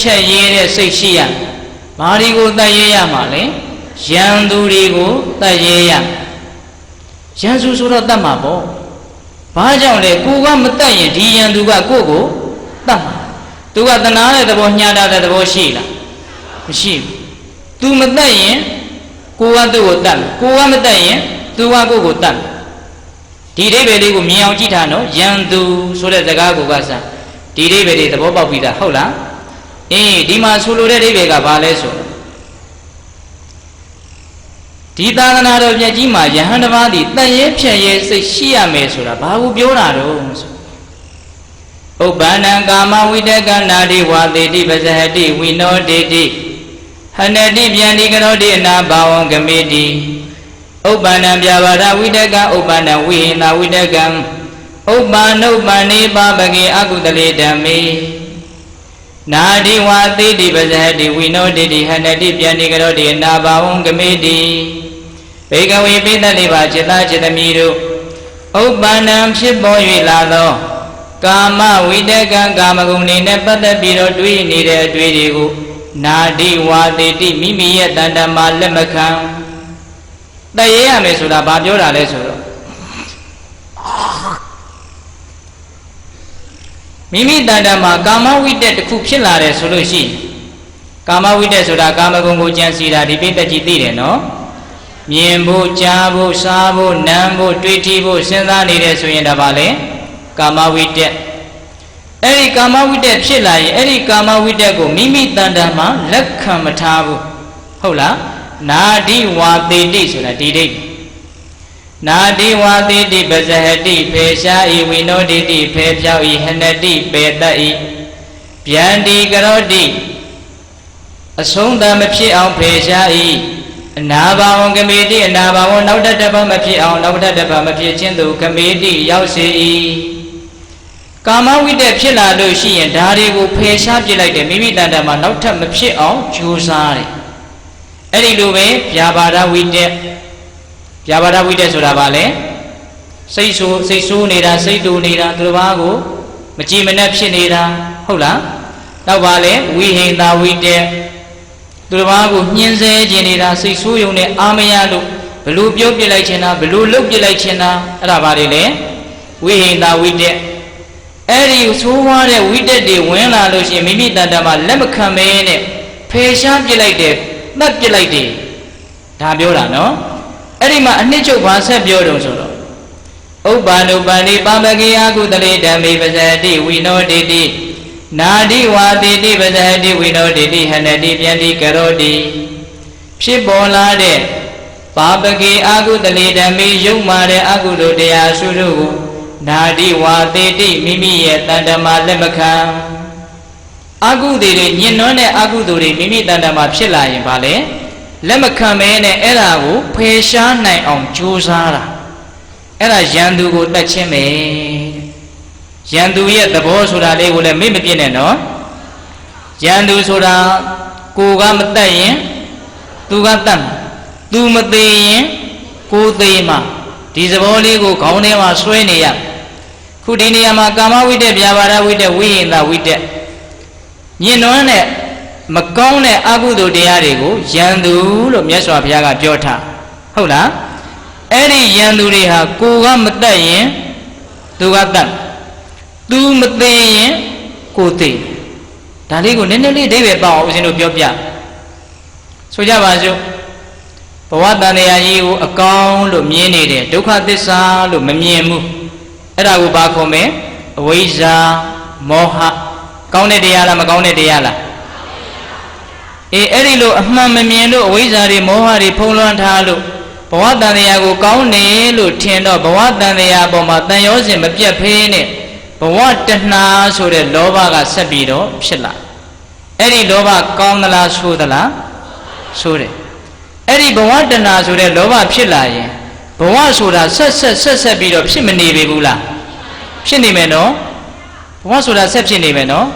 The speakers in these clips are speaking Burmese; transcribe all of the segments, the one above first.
ဖြတ်ရဲတဲ့စိတ်ရှိရဘာတွေကိုတတ်ရဲရမှာလဲရန်သူတွေကိုတတ်ရဲရရန်သူဆိုတော့တတ်မှာပေါ့ဘာကြောင့်လဲကိုကမတတ်ရင်ဒီရန်သူကကိုယ့်ကိုတတ်မှာသူကတနာတဲ့သဘောညှာတာတဲ့သဘောရှိလားမရှိဘူးသူမတတ်ရင်ကိုကသူ့ကိုတတ်ကိုကမတတ်ရင်သူကကိုယ့်ကိုတတ်ဒီအိဗယ်လေးကိုမြင်အောင်ကြည့်ထားနော်ရန်သူဆိုတဲ့စကားကိုကစားဒီအိဗယ်လေးသဘောပေါက်ပြီးသားဟုတ်လားဒီမှာဆိုလိုတဲ့အိဗယ်ကဘာလဲဆိုဒီသာသနာတော်မြတ်ကြီးမှာယဟန်တစ်ပါးဒီတန်ရဲဖြတ်ရဲစိတ်ရှိရမယ်ဆိုတာဘာကိုပြောတာတော့ဆိုဥပ္ပန္နံကာမဝိတကနာတိဝါတိတိပဇဟတိဝိနောတိတိဟနတိဗျံဒီကရောတိအနာဘာဝံဂမေတိဥပ္ပန္နံပြဘာဒဝိတကဥပ္ပန္နံဝိဟိနာဝိတကံဥပ္ပန္နုပ္ပန္နေပါပကေအကုတလေဓမ္မေနာတိဝါတိတိပဇဟတိဝိနောတိတိဟနတိဗျံဒီကရောတိအနာဘာဝံဂမေတိဘေကဝေပိတတိပါจิตจิตမီတို့ဥပ္ပန္နံဖြစ်ပေါ်၍လာသောကာမဝိတကံကာမဂုဏ်တွေနဲ့ပတ်သက်ပြီးတော့တွေးနေတဲ့အတွေ့တွေကိုနာတိဝါတိတိမိမိရဲ့တဏ္ဍမှာလက်မခံတည့်ရရမယ်ဆိုတာဘာပြောတာလဲဆိုတော့မိမိတဏ္ဍမှာကာမဝိတက်တစ်ခုဖြစ်လာတယ်ဆိုလို့ရှိရင်ကာမဝိတက်ဆိုတာကာမဂုဏ်ကိုကြံစီတာဒီပိဋကကြီးသိတယ်နော်မြင်ဖို့ကြားဖို့စားဖို့နမ်းဖို့တွေးထီဖို့စဉ်းစားနေတယ်ဆိုရင်ဒါပါလေကာမဝိတက်အဲ့ဒီကာမဝိတက်ဖြစ်လာရင်အဲ့ဒီကာမဝိတက်ကိုမိမိတဏ္ဍာမှာလက်ခံမထားဘူးဟုတ်လားနာတိဝါတိတိဆိုတာဒီဒိဋ္ဌိနာတိဝါတိတိပဇဟတိဖေရှားဤဝိနောတိတိဖေဖြောက်ဤဟနတိပေတတ်ဤဗျံဒီကရောတိအဆုံးသတ်မဖြစ်အောင်ဖေရှားဤအနာဘာဝံကမေတိအနာဘာဝံနောက်တစ်ပတ်မဖြစ်အောင်နောက်တစ်ပတ်မဖြစ်ခြင်းသူကမေတိရောက်စေ၏ကာမဝိတက်ဖြစ်လာလို့ရှိရင်ဒါတွေကိုဖယ်ရှားပြစ်လိုက်တယ်မိမိတဏ္ဍာမှာနောက်ထပ်မဖြစ်အောင်ကြိုးစားတယ်အဲ့ဒီလိုပဲဗျာပါဒဝိတက်ဗျာပါဒဝိတက်ဆိုတာဘာလဲစိတ်ဆိုးနေတာစိတ်တူနေတာသူတစ်ပါးကိုမကြည်မနှက်ဖြစ်နေတာဟုတ်လားနောက်ပါလဲဝိဟိန္တာဝိတက်သူတစ်ပါးကိုညှင်းဆဲခြင်းနေတာစိတ်ဆိုးယုံနဲ့အာမရလို့ဘလို့ပြောပြလိုက်ခြင်းတာဘလို့လုပ်ပြလိုက်ခြင်းတာအဲ့ဒါဘာတွေလဲဝိဟိန္တာဝိတက်အဲ့ဒီဆိုးဝါးတဲ့ဝိတက်တွေဝင်လာလို့ရှိရင်မိမိတဏ္ဍာမှာလက်မခံမဲနဲ့ဖယ်ရှားပြလိုက်တယ်တတ်ပြလိုက်တယ်ဒါပြောတာနော်အဲ့ဒီမှာအနှစ်ချုပ်ဘာဆက်ပြောတုံဆိုတော့ဥပ္ပန္နုပ္ပန္နေပါပကေယကုတလေဓမ္မေပဇဟတိဝိနောတိတိနာတိဝါတိတိပဇဟတိဝိနောတိတိဟနတိပြန်တိကရောတိဖြစ်ပေါ်လာတဲ့ပါပကေအကုတလေဓမ္မေယုံမာတဲ့အကုသိုလ်တရားစုတို့ကိုနာတိဝါတိတိမိမိရဲ့တဏ္ဍမှာလက်မခံအကုသိုလ်တွေညှဉ်းနှွမ်းတဲ့အကုသိုလ်တွေမိမိတဏ္ဍမှာဖြစ်လာရင်ဘာလဲလက်မခံမဲနဲ့အဲ့ဒါကိုဖယ်ရှားနိုင်အောင်ကြိုးစားတာအဲ့ဒါရန်သူကိုတတ်ခြင်းပဲရန်သူရဲ့သဘောဆိုတာလေးကိုလည်းမေ့မပြစ်နဲ့နော်ရန်သူဆိုတာကိုကမတတ်ရင်သူကတတ်မှာသူမသေးရင်ကိုသေးမှာဒီသဘောလေးကိုခေါင်းထဲမှာဆွဲနေရခုဒီနေရာမှာကာမဝိတက်ဗျာပါဒဝိတက်ဝိဟိန္တာဝိတက်ညှဉ်းနှွမ်းတဲ့မကောင်းတဲ့အကုသိုလ်တရားတွေကိုရန်သူလို့မြတ်စွာဘုရားကပြောထားဟုတ်လားအဲ့ဒီရန်သူတွေဟာကိုကမတတ်ရင်သူကတတ်သူမသိရင်ကိုသိဒါလေးကိုနည်းနည်းလေးအဓိပ္ပာယ်ပေါအောင်ဦးဇင်းတို့ပြောပြဆိုကြပါစို့ဘဝတန်တရားကြီးကိုအကောင်းလို့မြင်နေတယ်ဒုက္ခသစ္စာလို့မမြင်ဘူးအဲ့ဒါကိုဘာခေါ်မလဲအဝိဇ္ဇာမောဟကောင်းတဲ့တရားလားမကောင်းတဲ့တရားလားအဲ့ဒီလိုအမှန်မမြင်လို့အဝိဇ္ဇာတွေမောဟတွေဖုံးလွှမ်းထားလို့ဘဝတန်တရားကိုကောင်းတယ်လို့ထင်တော့ဘဝတန်တရားပေါ်မှာတန်ရောစဉ်မပြတ်ဖေးနဲ့ဘဝတဏှာဆိုတဲ့လောဘကဆက်ပြီးတော့ဖြစ်လာအဲ့ဒီလောဘကောင်းသလားဆိုးသလားဆိုးတယ်အဲ့ဒီဘဝတဏှာဆိုတဲ့လောဘဖြစ်လာရင်ဘဝဆိုတာဆက်ပြီးတော့ဖြစ်မနေပြီဘူးလားဖြစ်နေမယ်နော်ဘဝဆိုတာဆက်ဖြစ်နေမယ်နော်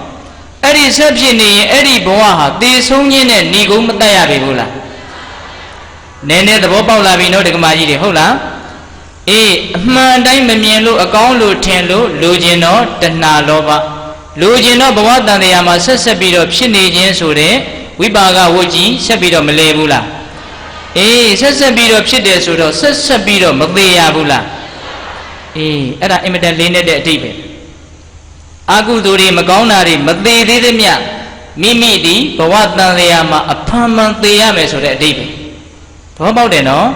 အဲ့ဒီဆက်ဖြစ်နေရင်အဲ့ဒီဘဝဟာသေဆုံးခြင်းနဲ့ဏီကုံမတတ်ရပြီဘူးလားနည်းနည်းသဘောပေါက်လာပြီနော်ဒကမာကြီးတွေဟုတ်လားအေးအမှန်တိုင်းမမြင်လို့အကောင်းလို့ထင်လို့လိုချင်တော့တဏှာလောဘ လူကျင်တော့ဘဝတန်တရားမှာဆက်ပြီးတော့ဖြစ်နေခြင်းဆိုတဲ့ဝိပါကဝတ်ကြီးဆက်ပြီးတော့မလဲဘူးလားအေးဆက်ပြီးတော့ဖြစ်တယ်ဆိုတော့ဆက်ပြီးတော့မသေးရဘူးလားအေးအဲ့ဒါအင်မတန်လေးနဲ့တဲ့အဓိပ္ပာယ်အကုသိုလ်တွေမကောင်းတာတွေမသေးသေးသမျှမိမိဒီဘဝတန်တရားမှာအဖန်မှန်သေရမယ်ဆိုတဲ့အဓိပ္ပာယ်သဘောပေါက်တယ်နော်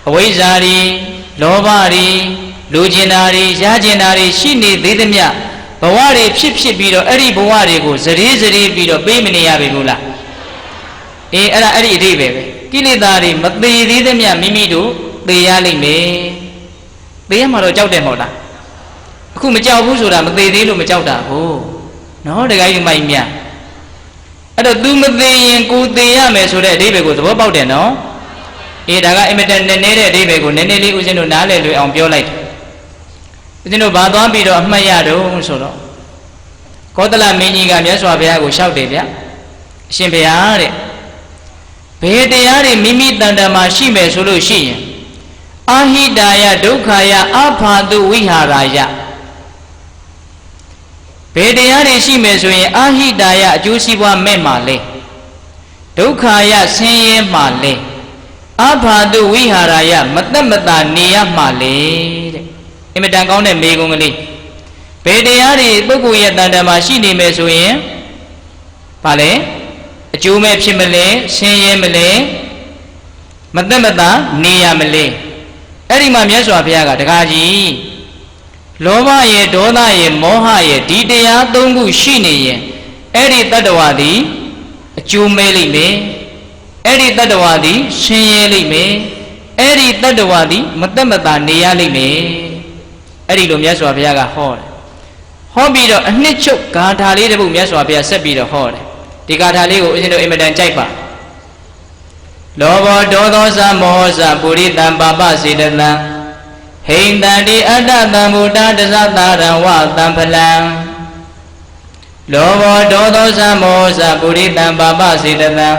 အဝိဇ္ဇာတွေလောဘတွေလူကျင်တာတွေရကျင်တာတွေရှိနေသေးသမျှဘဝတွေဖြစ်ပြီးတော့အဲ့ဒီဘဝတွေကိုဇရေပြီးတော့ပေးမနေရပြီဘူးလားအေးအဲ့ဒီအဓိပ္ပာယ်ပဲကိလေသာတွေမသေးသေးသမျှမိမိတို့သေရလိမ့်မယ်သေရမှာတော့ကြောက်တယ်မဟုတ်လားအခုမကြောက်ဘူးဆိုတာမသေးသေးလို့မကြောက်တာကိုနော်တခါကြီးမိုက်မြအဲ့တော့ तू မသေးရင်ကိုသေရမယ်ဆိုတဲ့အဓိပ္ပာယ်ကိုသဘောပေါက်တယ်နော်အေးဒါကအင်မတန်နည်းနည်းတဲ့အဓိပ္ပာယ်ကိုနည်းနည်းလေးဦးဇင်းတို့နားလည်လွယ်အောင်ပြောလိုက်တယ်ဦးဇင်းတို့ဘာသွားပြီးတော့အမှတ်ရတော့ဆိုတော့ကောသလမင်းကြီးကမြတ်စွာဘုရားကိုလျှောက်တယ်ဗျအရှင်ဘုရားတဲ့ဘယ်တရားတွေမိမိတန်တမှာရှိမယ်ဆိုလို့ရှိရင်အာဟိတာယဒုက္ခယအဖာတုဝိဟာရယဘယ်တရားတွေရှိမယ်ဆိုရင်အာဟိတာယအကျိုးစီးပွားမဲ့မှာလဲဒုက္ခယဆင်းရဲမှာလဲအဖာတုဝိဟာရယမသက်မသာနေရမှာလဲတဲ့အင်မတန်ကောင်းတဲ့မေကုံကလေးဘယ်တရားတွေပုဂ္ဂိုလ်ရဲ့တန်တမှာရှိနေမယ်ဆိုရင်ဘာလဲအကျိုးမဲ့ဖြစ်မလဲဆင်းရဲမလဲမသက်မသာနေရမလဲအဲ့ဒီမှာမြတ်စွာဘုရားကတကားကြီးလောဘရဲ့ဒေါသရဲ့မောဟရဲ့ဒီတရား၃ခုရှိနေရင်အဲ့ဒီတတ္တဝါသည်အကျိုးမဲ့လိမ့်မယ်အဲ့ဒီတတ္တဝါသည်ဆင်းရဲလိမ့်မယ်အဲ့ဒီတတ္တဝါသည်မသက်မသာနေရလိမ့်မယ်အဲ့ဒီလိုမြတ်စွာဘုရားကဟောတယ်ဟောပြီးတော့အနှစ်ချုပ်ဂါထာလေးတစ်ပုဒ်မြတ်စွာဘုရားဆက်ပြီးတော့ဟောတယ်ဒီဂါထာလေးကိုဦးဇင်းတို့အင်မတန်ကြိုက်ပါလောဘောဒေါသောဇမောဟဇပုရိတံပါပစေတတံဟိန္တတိအတ္တတံဘုဒ္ဓတသတာရံဝတံဖလံလောဘောဒေါသောဇမောဟဇပုရိတံပါပစေတတံ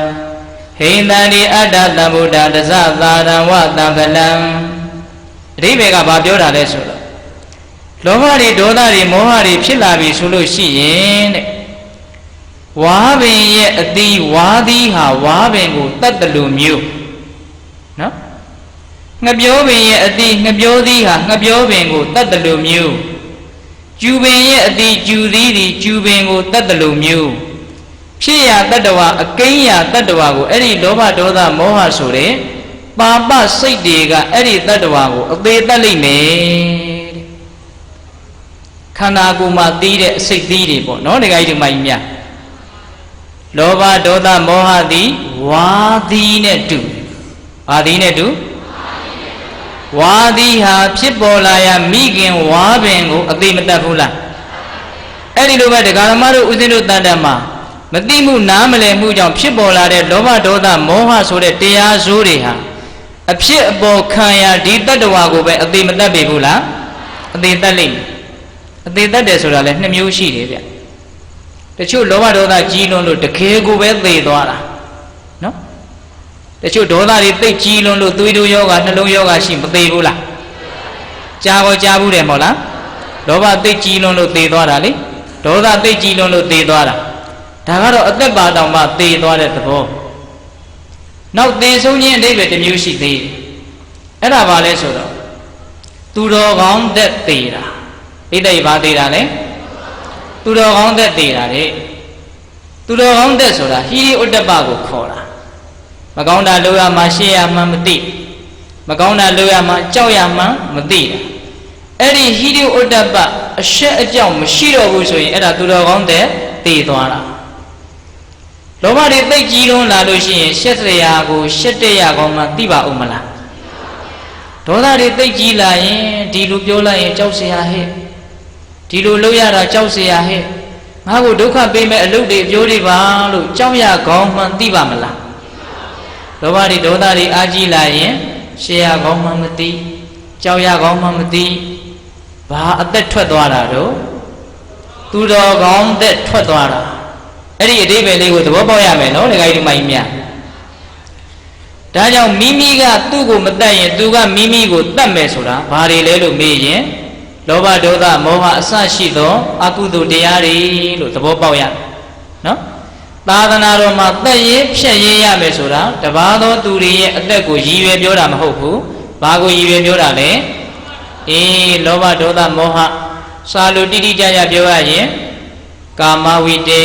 ဟိန္တတိအတ္တတံဘုဒ္ဓတသတာရံဝတံဖလံအဓိပ္ပာယ်ကဘာပြောတာလဲဆိုတော့လောဘတွေဒေါသတွေမောဟတွေဖြစ်လာပြီဆိုလို့ရှိရင်တဲ့ဝါပင်ရဲ့အသီးဝါသီးဟာဝါပင်ကိုတတ်တယ်လို့မျိုးနော်ငပြောပင်ရဲ့အသီးငပြောသီးဟာငပြောပင်ကိုတတ်တယ်လို့မျိုးကျူပင်ရဲ့အသီးကျူသီးဒီကျူပင်ကိုတတ်တယ်လို့မျိုးဖြစ်ရတတ္တဝါအကိန်းရတတ္တဝါကိုအဲ့ဒီလောဘဒေါသမောဟဆိုတဲ့ပါပစိတ်တွေကအဲ့ဒီတတ္တဝါကိုအသေးတတ်လိမ့်မယ်ခန္ဓာကိုယ်မှာသီးတဲ့အစိတ်သီးတွေပေါ့နော်ဒကာကြီးဒီမကြီးများလောဘဒေါသမောဟသည်ဝါသီးနဲ့တူဘာသီးနဲ့တူဝါသီးဟာဖြစ်ပေါ်လာရမိခင်ဝါပင်ကိုအသိမတတ်ဘူးလားအဲ့ဒီလိုပဲဒကာဓမ္မတို့ဦးဇင်းတို့တန်တမှာမသိမှုနားမလည်မှုကြောင့်ဖြစ်ပေါ်လာတဲ့လောဘဒေါသမောဟဆိုတဲ့တရားဆိုးတွေဟာအဖြစ်အပေါ်ခံရဒီတတ္တဝါကိုပဲအသိမတတ်ပြီဘူးလားအသိတတ်လိမ့်မယ်အသေးတတ်တယ်ဆိုတာလည်းနှစ်မျိုးရှိတယ်ဗျတချို့လောဘဒေါသကြီးလွန်းလို့တကယ်ကိုပဲသေသွားတာနော်တချို့ဒေါသတွေသိပ်ကြီးလွန်းလို့သွေးတိုးယောဂနှလုံးယောဂရှိမသေဘူးလားကြားဘူးတယ်မဟုတ်လားလောဘသိပ်ကြီးလွန်းလို့သေသွားတာလေဒေါသသိပ်ကြီးလွန်းလို့သေသွားတာဒါကတော့အသက်ပါတောင်မှသေသွားတဲ့သဘောနောက်သေဆုံးခြင်းအဓိပ္ပာယ်တစ်မျိုးရှိသေးတယ်အဲ့ဒါဘာလဲဆိုတော့သူတော်ကောင်းသက်သေတာဣတိဘာသေးတာလဲသူတော်ကောင်းသက်သေးတာလေသူတော်ကောင်းသက်ဆိုတာဟိရိဥတ္တပကိုခေါ်တာမကောင်းတာလုပ်ရမှရှေ့ရမှမသိမကောင်းတာလုပ်ရမှကြောက်ရမှမသိတာအဲ့ဒီဟိရိဥတ္တပအရှက်အကြောင်းမရှိတော့ဘူးဆိုရင်အဲ့ဒါသူတော်ကောင်းသက်သေသွားတာလောဘတွေသိကြီးလွန်းလာလို့ရှိရင်ရှက်စရာကိုရှက်တဲ့ရကောင်းမှသိပါဦးမလားဒေါသတွေသိကြီးလာရင်ဒီလိုပြောလိုက်ရင်ကြောက်စရာဟဲ့ဒီလိုလုပ်ရတာကြောက်เสียဟဲ့ငါ့ကိုဒုက္ခပေးမဲ့အလုပ်တွေပြောတွေပါလို့ကြောက်ရကောင်းမှန်သိပါမလားလောဘတွေဒေါသတွေအာကြီးလာရင်ရှေ့ရကောင်းမှမသိကြောက်ရကောင်းမှမသိဘာအသက်ထွက်သွားတာတော့သူတော်ကောင်းသက်ထွက်သွားတာအဲ့ဒီအဓိပ္ပာယ်လေးကိုသဘောပေါက်ရမယ်နော်ဒကာကြီးဒီမကြီးများဒါကြောင့်မိမိကသူ့ကိုမတတ်ရင်သူကမိမိကိုတတ်မယ်ဆိုတာဘာတွေလဲလို့မေးရင် လောဘဒေါသမောဟအစရှိသောအကုသိုလ်တရားတွေလို့သဘောပေါက်ရနော်သာသနာတော်မှာသက်ရေးဖြတ်ရေးရမယ်ဆိုတာတပါးသောသူတွေရဲ့အသက်ကိုရည်ရွယ်ပြောတာမဟုတ်ဘူးဘာကိုရည်ရွယ်ပြောတာလဲလောဘဒေါသမောဟစာလိုတိတိကျကျပြောရရင်ကာမဝိတေ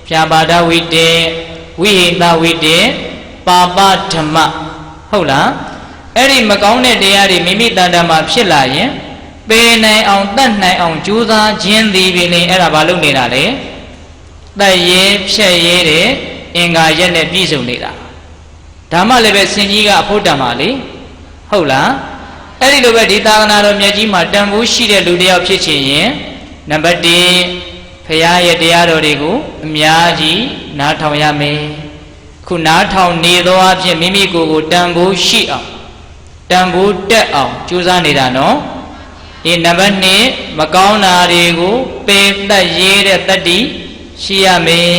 ဖြာပါဒဝိတေဝိဟိတဝိတေပါပဓမ္မဟုတ်လားအဲ့ဒီမကောင်းတဲ့တရားတွေမိမိတဏ္ဍာမှာဖြစ်လာရင်ပေနိုင်အောင်တတ်နိုင်အောင်ကြိုးစားခြင်းသည်ပင်အဲ့ဒါဘာလုပ်နေတာလဲတတ်ရေးဖြတ်ရေးတဲ့အင်္ဂါရက်နဲ့ပြည့်စုံနေတာဒါမှလည်းပဲစင်ကြီးကအဖို့တံပါလေဟုတ်လားအဲ့ဒီလိုပဲဒီသာသနာတော်မြတ်ကြီးမှာတန်ဖိုးရှိတဲ့လူတစ်ယောက်ဖြစ်ချင်ရင်နံပါတ်1ဖရာရဲ့တရားတော်တွေကိုအများကြီးနားထောင်ရမယ်ခုနားထောင်နေသောအဖြစ်မိမိကိုယ်ကိုတန်ဖိုးရှိအောင်တန်ဖိုးတက်အောင်ကြိုးစားနေတာနော်ဒီနံပါတ်2မကောင်းတာတွေကိုပယ်တတ်ရေးတဲ့တတ္တိရှိရမယ်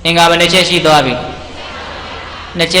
အင်္ဂါဘယ်နှချက်ရှိသွားပြီ2ချက်